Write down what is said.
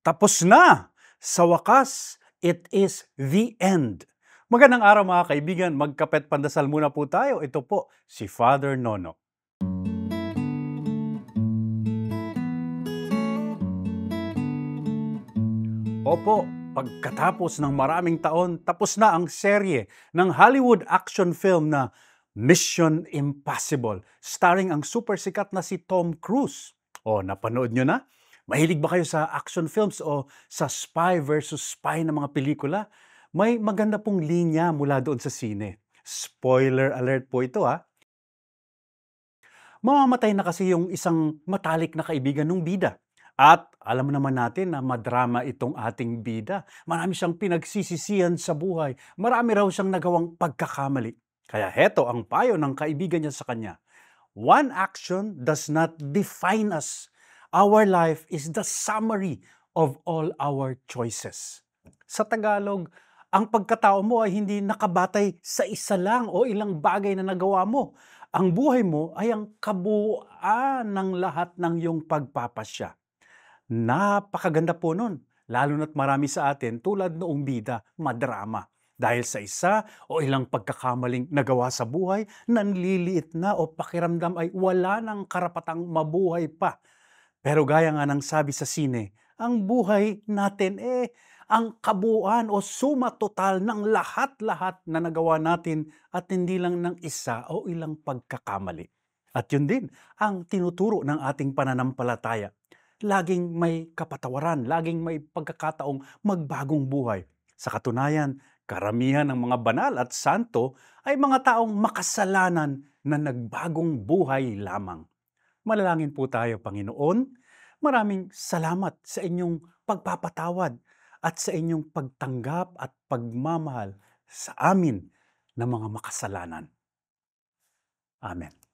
Tapos na! Sa wakas, it is the end. Magandang araw mga kaibigan, magkapet pandasal muna po tayo. Ito po si Father Nono. Opo, pagkatapos ng maraming taon, tapos na ang serye ng Hollywood action film na Mission Impossible, starring ang super sikat na si Tom Cruise. O, napanood nyo na? Mahilig ba kayo sa action films o sa spy versus spy na mga pelikula? May maganda pong linya mula doon sa sine. Spoiler alert po ito ha. Mamamatay na kasi yung isang matalik na kaibigan ng bida. At alam naman natin na madrama itong ating bida. Marami siyang pinagsisisihan sa buhay. Marami raw siyang nagawang pagkakamali. Kaya heto ang payo ng kaibigan niya sa kanya. One action does not define us. Our life is the summary of all our choices. Sa Tagalog, ang pagkatao mo ay hindi nakabatay sa isa lang o ilang bagay na nagawa mo. Ang buhay mo ay ang kabuuan ng lahat ng iyong pagpapasya. Napakaganda po nun, lalo na't marami sa atin tulad noong bida, madrama. Dahil sa isa o ilang pagkakamaling nagawa sa buhay, nanliliit na o pakiramdam ay wala ng karapatang mabuhay pa. Pero gaya nga ng sabi sa sine, ang buhay natin ang kabuuan o suma total ng lahat-lahat na nagawa natin at hindi lang ng isa o ilang pagkakamali. At yun din ang tinuturo ng ating pananampalataya. Laging may kapatawaran, laging may pagkakataong magbagong buhay. Sa katunayan, karamihan ng mga banal at santo ay mga taong makasalanan na nagbagong buhay lamang. Manalangin po tayo, Panginoon. Maraming salamat sa inyong pagpapatawad at sa inyong pagtanggap at pagmamahal sa amin na mga makasalanan. Amen.